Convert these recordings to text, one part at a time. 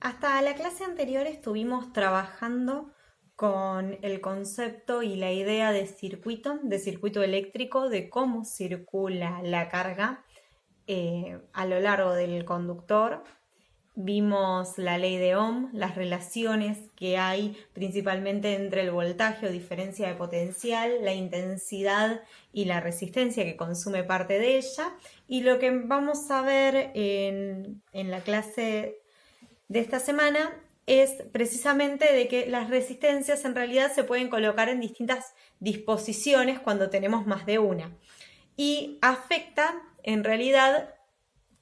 Hasta la clase anterior estuvimos trabajando con el concepto y la idea de circuito eléctrico, de cómo circula la carga a lo largo del conductor. Vimos la ley de Ohm, las relaciones que hay principalmente entre el voltaje o diferencia de potencial, la intensidad y la resistencia que consume parte de ella. Y lo que vamos a ver en la clase de esta semana es precisamente de que las resistencias en realidad se pueden colocar en distintas disposiciones cuando tenemos más de una. Y afecta en realidad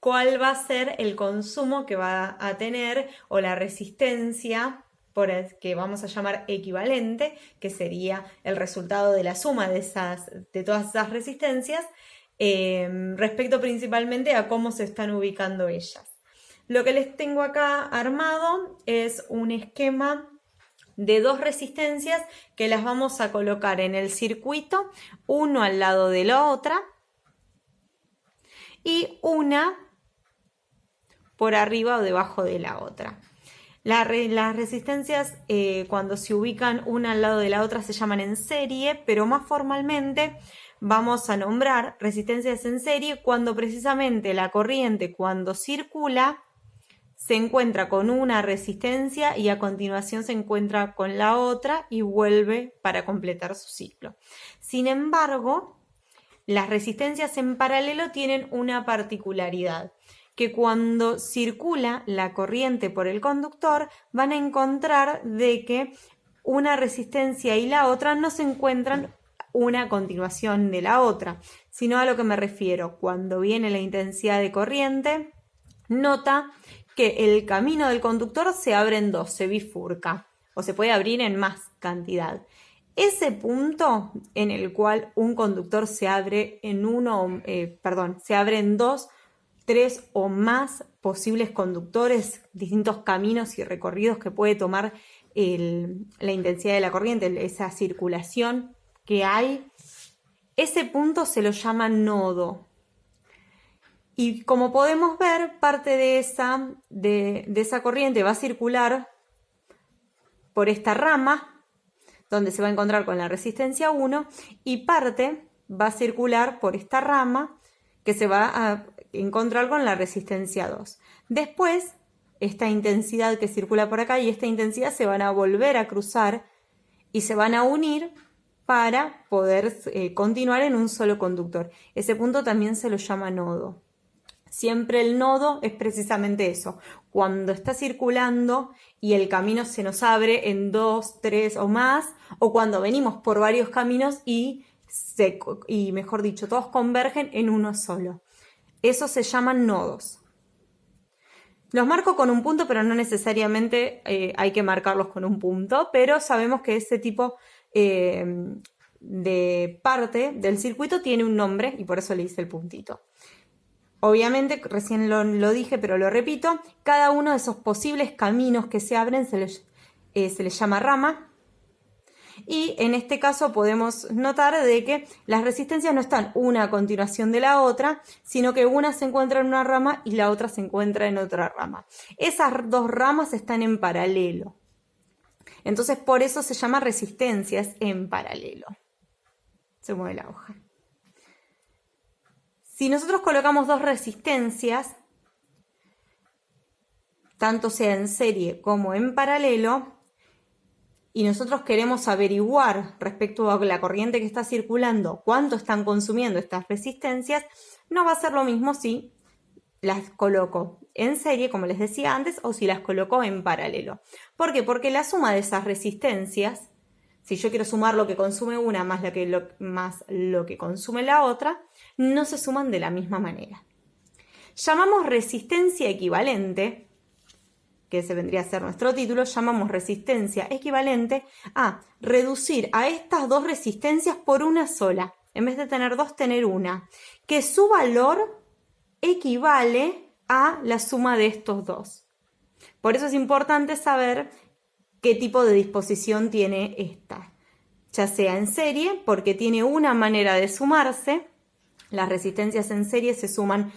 cuál va a ser el consumo que va a tener o la resistencia que vamos a llamar equivalente, que sería el resultado de la suma de todas esas resistencias, respecto principalmente a cómo se están ubicando ellas. Lo que les tengo acá armado es un esquema de dos resistencias que las vamos a colocar en el circuito, uno al lado de la otra y una por arriba o debajo de la otra. Las resistencias cuando se ubican una al lado de la otra se llaman en serie, pero más formalmente vamos a nombrar resistencias en serie cuando precisamente la corriente, cuando circula, se encuentra con una resistencia y a continuación se encuentra con la otra y vuelve para completar su ciclo. Sin embargo, las resistencias en paralelo tienen una particularidad, que cuando circula la corriente por el conductor van a encontrar de que una resistencia y la otra no se encuentran una a continuación de la otra, sino a lo que me refiero, cuando viene la intensidad de corriente, nota que el camino del conductor se abre en dos, se bifurca, o se puede abrir en más cantidad. Ese punto en el cual un conductor se abre se abre en dos, tres o más posibles conductores, distintos caminos y recorridos que puede tomar la intensidad de la corriente, esa circulación que hay, ese punto se lo llama nodo. Y como podemos ver, parte de esa corriente va a circular por esta rama, donde se va a encontrar con la resistencia 1, y parte va a circular por esta rama, que se va a encontrar con la resistencia 2. Después, esta intensidad que circula por acá y esta intensidad se van a volver a cruzar y se van a unir para poder continuar en un solo conductor. Ese punto también se lo llama nodo. Siempre el nodo es precisamente eso, cuando está circulando y el camino se nos abre en dos, tres o más, o cuando venimos por varios caminos y mejor dicho, todos convergen en uno solo. Eso se llaman nodos. Los marco con un punto, pero no necesariamente hay que marcarlos con un punto, pero sabemos que ese tipo de parte del circuito tiene un nombre y por eso le hice el puntito. Obviamente, recién lo dije, pero lo repito, cada uno de esos posibles caminos que se abren se les llama rama. Y en este caso podemos notar de que las resistencias no están una a continuación de la otra, sino que una se encuentra en una rama y la otra se encuentra en otra rama. Esas dos ramas están en paralelo. Entonces, por eso se llama resistencias en paralelo. Se mueve la hoja. Si nosotros colocamos dos resistencias, tanto sea en serie como en paralelo, y nosotros queremos averiguar respecto a la corriente que está circulando cuánto están consumiendo estas resistencias, no va a ser lo mismo si las coloco en serie, como les decía antes, o si las coloco en paralelo. ¿Por qué? Porque la suma de esas resistencias, si yo quiero sumar lo que consume una más lo que consume la otra, no se suman de la misma manera. Llamamos resistencia equivalente, que ese vendría a ser nuestro título, llamamos resistencia equivalente a reducir a estas dos resistencias por una sola. En vez de tener dos, tener una. Que su valor equivale a la suma de estos dos. Por eso es importante saber qué tipo de disposición tiene esta. Ya sea en serie, porque tiene una manera de sumarse. Las resistencias en serie se suman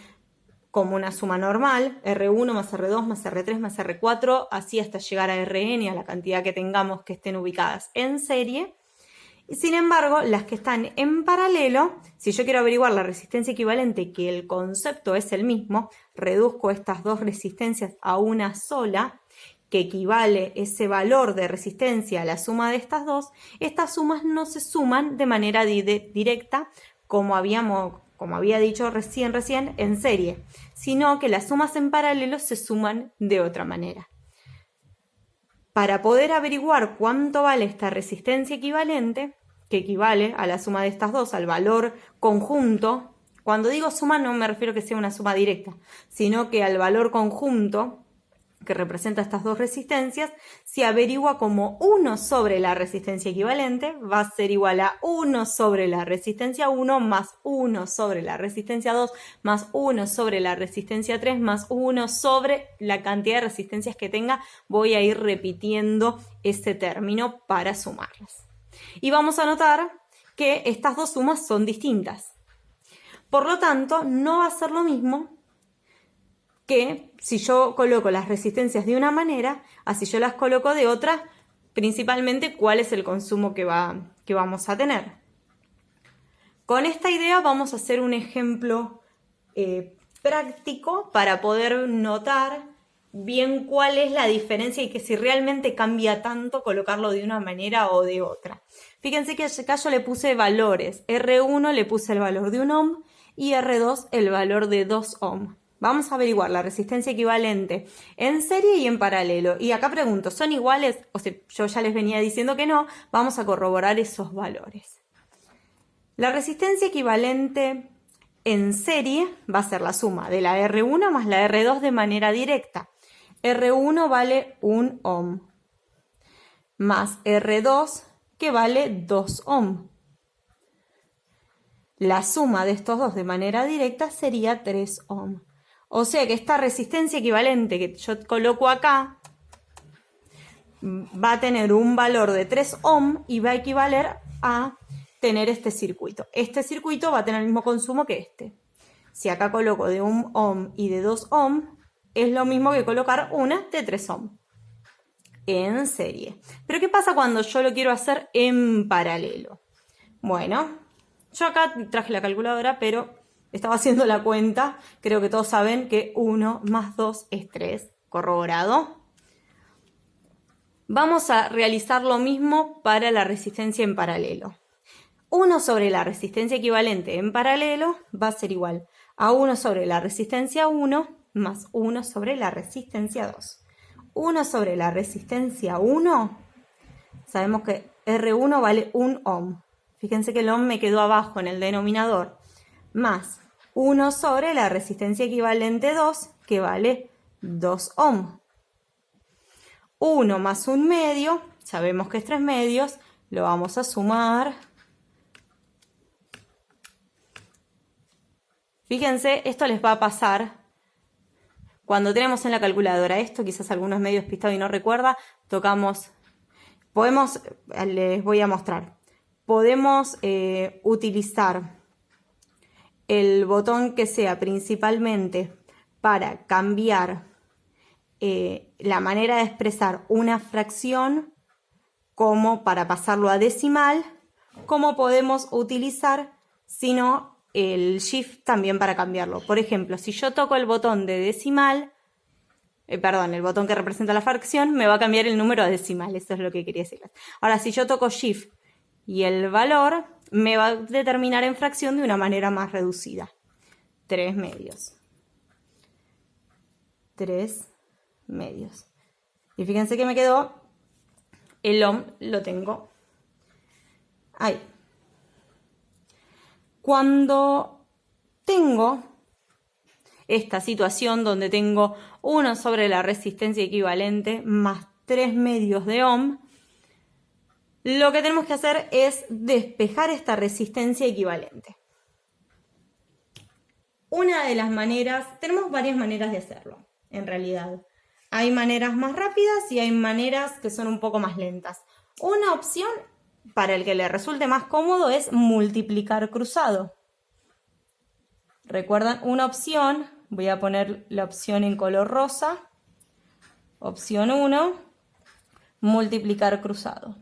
como una suma normal, R1 más R2 más R3 más R4, así hasta llegar a Rn, a la cantidad que tengamos que estén ubicadas en serie. Sin embargo, las que están en paralelo, si yo quiero averiguar la resistencia equivalente, que el concepto es el mismo, reduzco estas dos resistencias a una sola, que equivale ese valor de resistencia a la suma de estas dos, estas sumas no se suman de manera directa, como había dicho recién en serie, sino que las sumas en paralelo se suman de otra manera. Para poder averiguar cuánto vale esta resistencia equivalente, que equivale a la suma de estas dos, al valor conjunto, cuando digo suma no me refiero a que sea una suma directa, sino que al valor conjunto que representa estas dos resistencias, se averigua como 1 sobre la resistencia equivalente va a ser igual a 1 sobre la resistencia 1 más 1 sobre la resistencia 2 más 1 sobre la resistencia 3 más 1 sobre la cantidad de resistencias que tenga. Voy a ir repitiendo ese término para sumarlas. Y vamos a notar que estas dos sumas son distintas. Por lo tanto, no va a ser lo mismo que si yo coloco las resistencias de una manera, así yo las coloco de otra, principalmente cuál es el consumo que vamos a tener. Con esta idea vamos a hacer un ejemplo práctico para poder notar bien cuál es la diferencia y que si realmente cambia tanto colocarlo de una manera o de otra. Fíjense que acá yo le puse valores. R1 le puse el valor de 1 ohm y R2 el valor de 2 ohm. Vamos a averiguar la resistencia equivalente en serie y en paralelo. Y acá pregunto, ¿son iguales? O sea, yo ya les venía diciendo que no. Vamos a corroborar esos valores. La resistencia equivalente en serie va a ser la suma de la R1 más la R2 de manera directa. R1 vale 1 ohm más R2 que vale 2 ohm. La suma de estos dos de manera directa sería 3 ohm. O sea que esta resistencia equivalente que yo coloco acá va a tener un valor de 3 ohm y va a equivaler a tener este circuito. Este circuito va a tener el mismo consumo que este. Si acá coloco de 1 ohm y de 2 ohm, es lo mismo que colocar una de 3 ohm en serie. Pero ¿qué pasa cuando yo lo quiero hacer en paralelo? Bueno, yo acá traje la calculadora, pero estaba haciendo la cuenta. Creo que todos saben que 1 más 2 es 3. Corroborado. Vamos a realizar lo mismo para la resistencia en paralelo. 1 sobre la resistencia equivalente en paralelo va a ser igual a 1 sobre la resistencia 1 más 1 sobre la resistencia 2. 1 sobre la resistencia 1, sabemos que R1 vale 1 ohm. Fíjense que el ohm me quedó abajo en el denominador. Más 1 sobre la resistencia equivalente 2, que vale 2 ohm. 1 más 1 medio, sabemos que es 3 medios, lo vamos a sumar. Fíjense, esto les va a pasar cuando tenemos en la calculadora esto, quizás algunos medio despistado y no recuerda, tocamos, les voy a mostrar, podemos utilizar el botón que sea principalmente para cambiar la manera de expresar una fracción, como para pasarlo a decimal, como podemos utilizar, sino el Shift también para cambiarlo. Por ejemplo, si yo toco el botón de decimal, el botón que representa la fracción, me va a cambiar el número a decimal. Eso es lo que quería decirles. Ahora, si yo toco Shift y el valor, me va a determinar en fracción de una manera más reducida. 3 medios. 3 medios. Y fíjense que me quedó, el ohm lo tengo ahí. Cuando tengo esta situación donde tengo 1 sobre la resistencia equivalente más 3 medios de ohm, lo que tenemos que hacer es despejar esta resistencia equivalente. Una de las maneras, tenemos varias maneras de hacerlo, en realidad. Hay maneras más rápidas y hay maneras que son un poco más lentas. Una opción para el que le resulte más cómodo es multiplicar cruzado. ¿Recuerdan? Una opción voy a poner la opción en color rosa, opción 1, multiplicar cruzado.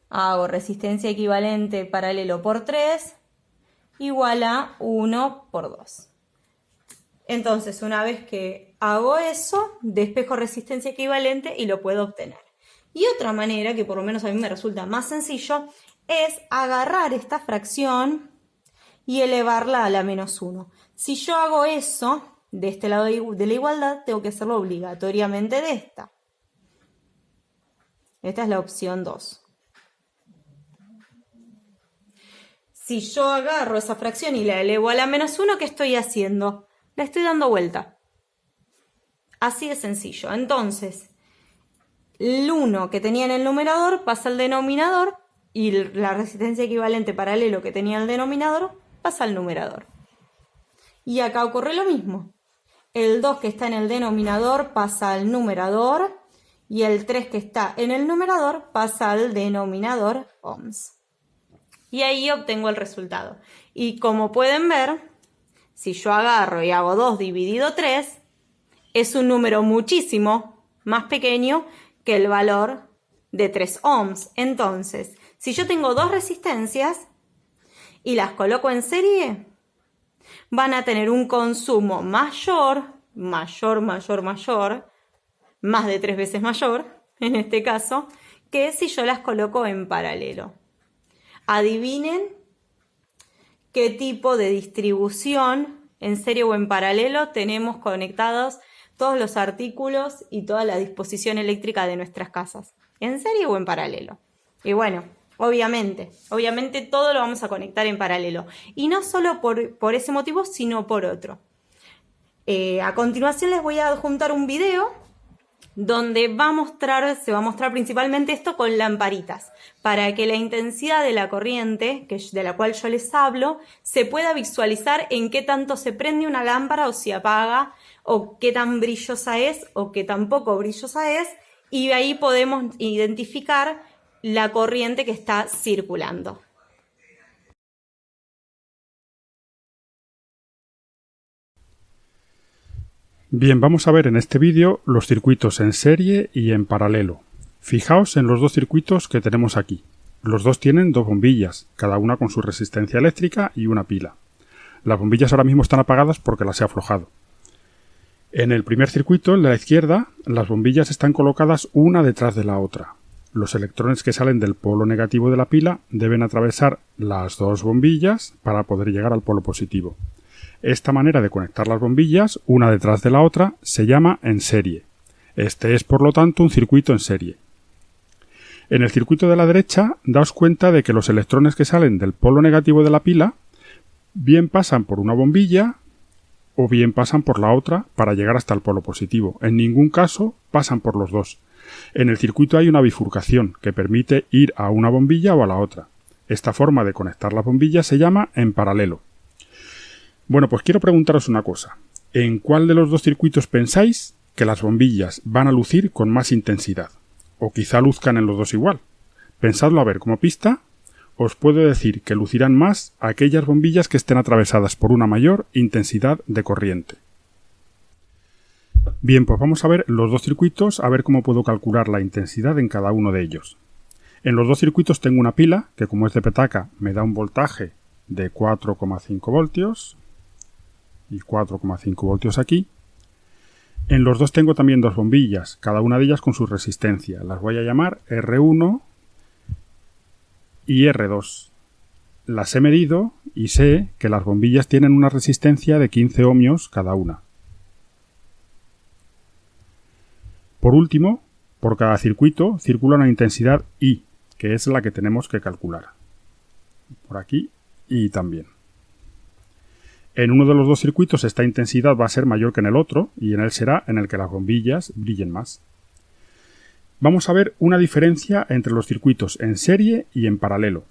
Hago resistencia equivalente paralelo por 3 igual a 1 por 2. Entonces, una vez que hago eso, despejo resistencia equivalente y lo puedo obtener. Y otra manera, que por lo menos a mí me resulta más sencillo, es agarrar esta fracción y elevarla a la menos 1. Si yo hago eso, de este lado de la igualdad, tengo que hacerlo obligatoriamente de esta. Esta es la opción 2. Si yo agarro esa fracción y la elevo a la menos 1, ¿qué estoy haciendo? La estoy dando vuelta. Así de sencillo. Entonces, el 1 que tenía en el numerador pasa al denominador y la resistencia equivalente paralelo que tenía el denominador pasa al numerador. Y acá ocurre lo mismo. El 2 que está en el denominador pasa al numerador y el 3 que está en el numerador pasa al denominador ohms. Y ahí obtengo el resultado. Y como pueden ver, si yo agarro y hago 2 dividido 3, es un número muchísimo más pequeño que el valor de 3 ohms. Entonces, si yo tengo dos resistencias y las coloco en serie, van a tener un consumo mayor, más de 3 veces mayor, en este caso, que si yo las coloco en paralelo. Adivinen qué tipo de distribución en serie o en paralelo tenemos conectados todos los artículos y toda la disposición eléctrica de nuestras casas. ¿En serie o en paralelo? Y bueno, obviamente todo lo vamos a conectar en paralelo. Y no solo por ese motivo, sino por otro. A continuación les voy a adjuntar un video donde se va a mostrar principalmente esto con lamparitas, para que la intensidad de la corriente, de la cual yo les hablo, se pueda visualizar en qué tanto se prende una lámpara o se apaga, o qué tan brillosa es o qué tan poco brillosa es, y ahí podemos identificar la corriente que está circulando. Bien, vamos a ver en este vídeo los circuitos en serie y en paralelo. Fijaos en los dos circuitos que tenemos aquí. Los dos tienen dos bombillas, cada una con su resistencia eléctrica y una pila. Las bombillas ahora mismo están apagadas porque las he aflojado. En el primer circuito, el de la izquierda, las bombillas están colocadas una detrás de la otra. Los electrones que salen del polo negativo de la pila deben atravesar las dos bombillas para poder llegar al polo positivo. Esta manera de conectar las bombillas, una detrás de la otra, se llama en serie. Este es, por lo tanto, un circuito en serie. En el circuito de la derecha, daos cuenta de que los electrones que salen del polo negativo de la pila bien pasan por una bombilla o bien pasan por la otra para llegar hasta el polo positivo. En ningún caso pasan por los dos. En el circuito hay una bifurcación que permite ir a una bombilla o a la otra. Esta forma de conectar las bombillas se llama en paralelo. Bueno, pues quiero preguntaros una cosa. ¿En cuál de los dos circuitos pensáis que las bombillas van a lucir con más intensidad? O quizá luzcan en los dos igual. Pensadlo a ver, como pista, os puedo decir que lucirán más aquellas bombillas que estén atravesadas por una mayor intensidad de corriente. Bien, pues vamos a ver los dos circuitos, a ver cómo puedo calcular la intensidad en cada uno de ellos. En los dos circuitos tengo una pila, que como es de petaca, me da un voltaje de 4,5 voltios. Y 4,5 voltios aquí. En los dos tengo también dos bombillas, cada una de ellas con su resistencia. Las voy a llamar R1 y R2. Las he medido y sé que las bombillas tienen una resistencia de 15 ohmios cada una. Por último, por cada circuito circula una intensidad I, que es la que tenemos que calcular. Por aquí y también. En uno de los dos circuitos esta intensidad va a ser mayor que en el otro y en él será en el que las bombillas brillen más. Vamos a ver una diferencia entre los circuitos en serie y en paralelo.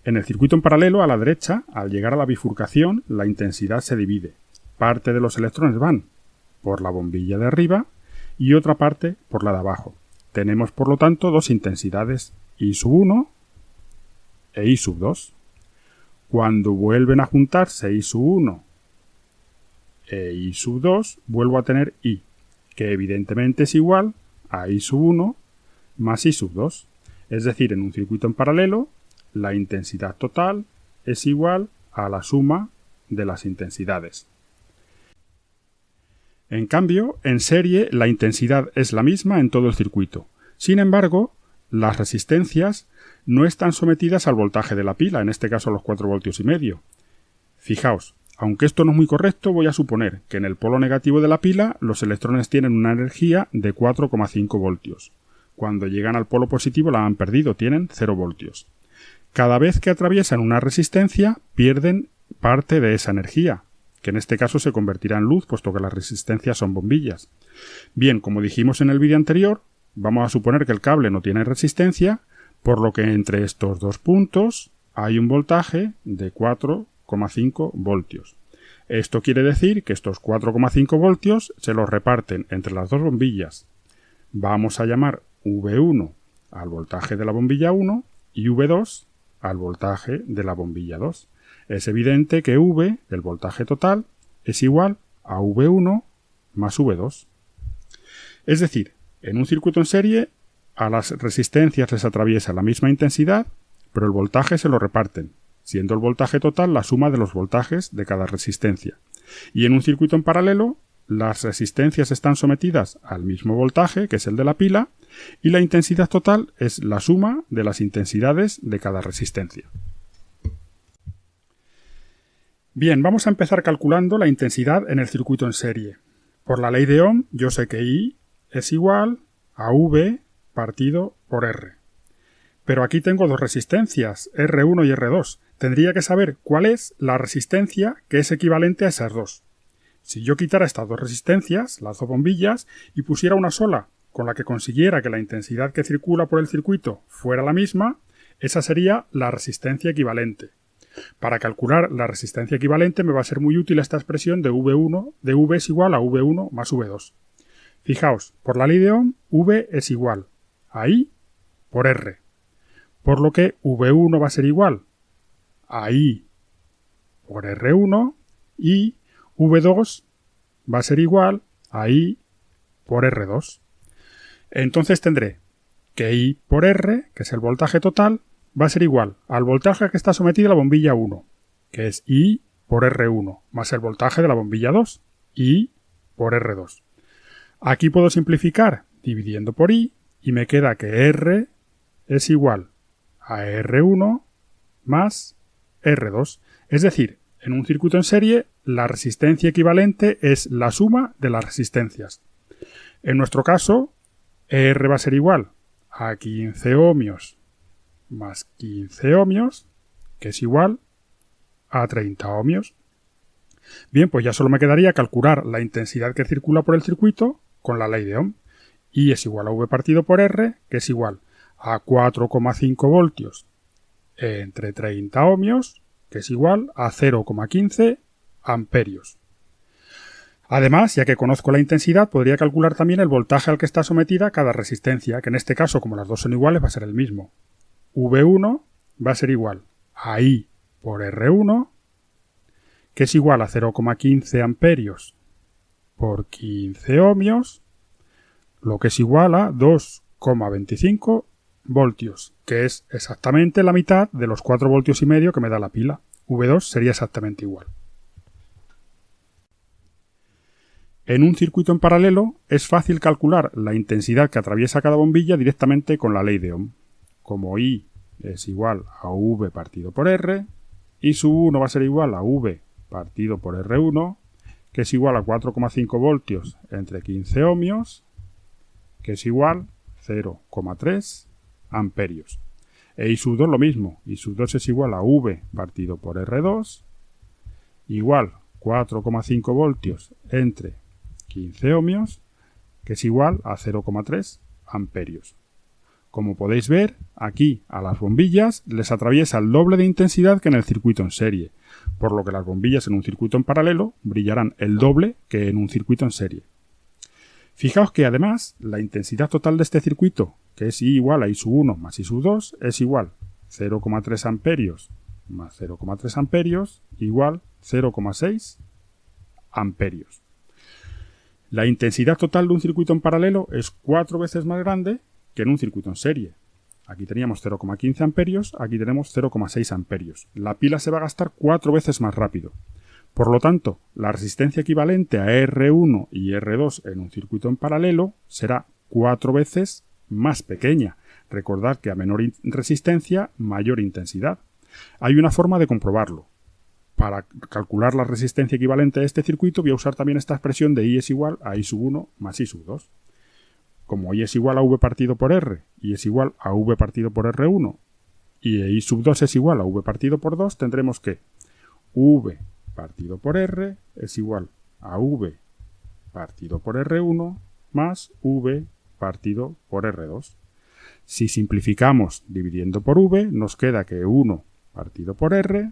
En el circuito en paralelo, a la derecha, al llegar a la bifurcación, la intensidad se divide. Parte de los electrones van por la bombilla de arriba y otra parte por la de abajo. Tenemos, por lo tanto, dos intensidades, I1 e I2. Cuando vuelven a juntarse I1 e I sub 2, vuelvo a tener I, que evidentemente es igual a I sub 1 más I sub 2. Es decir, en un circuito en paralelo, la intensidad total es igual a la suma de las intensidades. En cambio, en serie la intensidad es la misma en todo el circuito. Sin embargo, las resistencias no están sometidas al voltaje de la pila, en este caso a los 4,5 voltios. Fijaos, aunque esto no es muy correcto, voy a suponer que en el polo negativo de la pila los electrones tienen una energía de 4,5 voltios. Cuando llegan al polo positivo la han perdido, tienen 0 voltios. Cada vez que atraviesan una resistencia, pierden parte de esa energía, que en este caso se convertirá en luz, puesto que las resistencias son bombillas. Bien, como dijimos en el vídeo anterior, vamos a suponer que el cable no tiene resistencia, por lo que entre estos dos puntos hay un voltaje de 4,5 voltios. Esto quiere decir que estos 4,5 voltios se los reparten entre las dos bombillas. Vamos a llamar V1 al voltaje de la bombilla 1 y V2 al voltaje de la bombilla 2. Es evidente que V, el voltaje total, es igual a V1 más V2. Es decir, en un circuito en serie, a las resistencias les atraviesa la misma intensidad, pero el voltaje se lo reparten, siendo el voltaje total la suma de los voltajes de cada resistencia. Y en un circuito en paralelo, las resistencias están sometidas al mismo voltaje, que es el de la pila, y la intensidad total es la suma de las intensidades de cada resistencia. Bien, vamos a empezar calculando la intensidad en el circuito en serie. Por la ley de Ohm, yo sé que I es igual a V partido por R. Pero aquí tengo dos resistencias, R1 y R2. Tendría que saber cuál es la resistencia que es equivalente a esas dos. Si yo quitara estas dos resistencias, las dos bombillas, y pusiera una sola, con la que consiguiera que la intensidad que circula por el circuito fuera la misma, esa sería la resistencia equivalente. Para calcular la resistencia equivalente me va a ser muy útil esta expresión de V1, de V es igual a V1 más V2. Fijaos, por la ley de Ohm, V es igual a I por R, por lo que V1 va a ser igual a I por R1 y V2 va a ser igual a I por R2. Entonces tendré que I por R, que es el voltaje total, va a ser igual al voltaje que está sometida la bombilla 1, que es I por R1, más el voltaje de la bombilla 2, I por R2. Aquí puedo simplificar dividiendo por I y me queda que R es igual a R1 más R2. Es decir, en un circuito en serie, la resistencia equivalente es la suma de las resistencias. En nuestro caso, R va a ser igual a 15 ohmios más 15 ohmios, que es igual a 30 ohmios. Bien, pues ya solo me quedaría calcular la intensidad que circula por el circuito con la ley de Ohm. I es igual a V partido por R, que es igual a 4,5 voltios entre 30 ohmios, que es igual a 0,15 amperios. Además, ya que conozco la intensidad, podría calcular también el voltaje al que está sometida cada resistencia, que en este caso, como las dos son iguales, va a ser el mismo. V1 va a ser igual a I por R1, que es igual a 0,15 amperios por 15 ohmios, lo que es igual a 2,25 voltios, que es exactamente la mitad de los 4,5 voltios que me da la pila. V2 sería exactamente igual. En un circuito en paralelo es fácil calcular la intensidad que atraviesa cada bombilla directamente con la ley de Ohm. Como I es igual a V partido por R, I sub 1 va a ser igual a V partido por R1, que es igual a 4,5 voltios entre 15 ohmios, que es igual a 0,3 amperios. E I sub 2 lo mismo, I sub 2 es igual a V partido por R2, igual 4,5 voltios entre 15 ohmios, que es igual a 0,3 amperios. Como podéis ver, aquí a las bombillas les atraviesa el doble de intensidad que en el circuito en serie, por lo que las bombillas en un circuito en paralelo brillarán el doble que en un circuito en serie. Fijaos que además la intensidad total de este circuito, que es I igual a I sub 1 más I sub 2, es igual 0,3 amperios más 0,3 amperios igual 0,6 amperios. La intensidad total de un circuito en paralelo es 4 veces más grande que en un circuito en serie. Aquí teníamos 0,15 amperios, aquí tenemos 0,6 amperios. La pila se va a gastar 4 veces más rápido. Por lo tanto, la resistencia equivalente a R1 y R2 en un circuito en paralelo será 4 veces más pequeña. Recordad que a menor resistencia, mayor intensidad. Hay una forma de comprobarlo. Para calcular la resistencia equivalente a este circuito voy a usar también esta expresión de I es igual a I sub 1 más I sub 2. Como I es igual a V partido por R, I es igual a V partido por R1 y I sub 2 es igual a V partido por 2, tendremos que V partido por R es igual a V partido por R1 más V partido por R2. Si simplificamos dividiendo por V, nos queda que 1 partido por R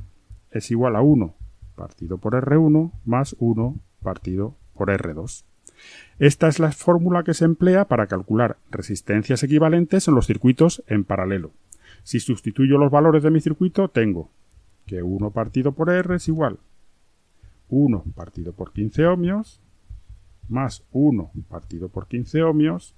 es igual a 1 partido por R1 más 1 partido por R2. Esta es la fórmula que se emplea para calcular resistencias equivalentes en los circuitos en paralelo. Si sustituyo los valores de mi circuito, tengo que 1 partido por R es igual a 1 partido por 15 ohmios más 1 partido por 15 ohmios,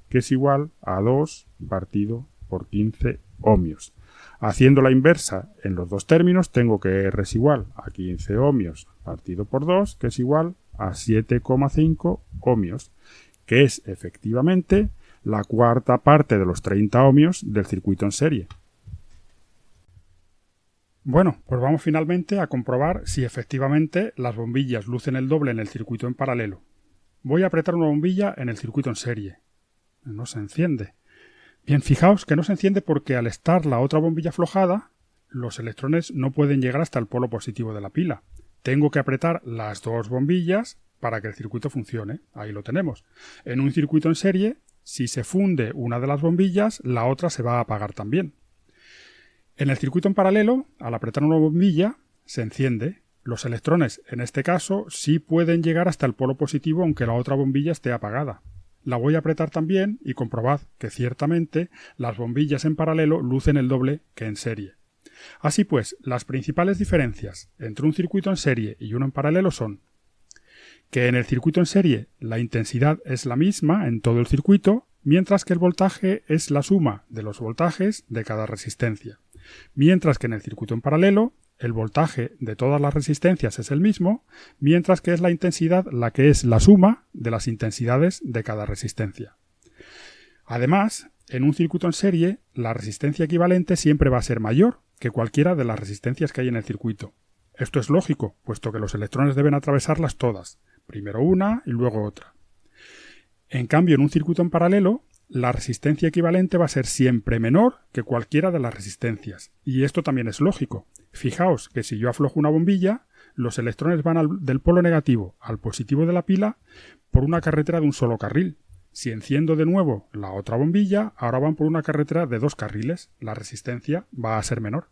que es igual a 2 partido por 15 ohmios. Haciendo la inversa en los dos términos, tengo que R es igual a 15 ohmios partido por 2, que es igual a 7,5 ohmios, que es efectivamente la cuarta parte de los 30 ohmios del circuito en serie. Bueno, pues vamos finalmente a comprobar si efectivamente las bombillas lucen el doble en el circuito en paralelo. Voy a apretar una bombilla en el circuito en serie. No se enciende. Bien, fijaos que no se enciende porque al estar la otra bombilla aflojada, los electrones no pueden llegar hasta el polo positivo de la pila. Tengo que apretar las dos bombillas para que el circuito funcione. Ahí lo tenemos. En un circuito en serie, si se funde una de las bombillas, la otra se va a apagar también. En el circuito en paralelo, al apretar una bombilla, se enciende. Los electrones, en este caso, sí pueden llegar hasta el polo positivo aunque la otra bombilla esté apagada. La voy a apretar también y comprobad que ciertamente las bombillas en paralelo lucen el doble que en serie. Así pues, las principales diferencias entre un circuito en serie y uno en paralelo son que en el circuito en serie la intensidad es la misma en todo el circuito, mientras que el voltaje es la suma de los voltajes de cada resistencia. Mientras que en el circuito en paralelo el voltaje de todas las resistencias es el mismo, mientras que es la intensidad la que es la suma de las intensidades de cada resistencia. Además, en un circuito en serie, la resistencia equivalente siempre va a ser mayor que cualquiera de las resistencias que hay en el circuito. Esto es lógico, puesto que los electrones deben atravesarlas todas, primero una y luego otra. En cambio, en un circuito en paralelo, la resistencia equivalente va a ser siempre menor que cualquiera de las resistencias, y esto también es lógico. Fijaos que si yo aflojo una bombilla, los electrones van del polo negativo al positivo de la pila por una carretera de un solo carril. Si enciendo de nuevo la otra bombilla, ahora van por una carretera de dos carriles. La resistencia va a ser menor.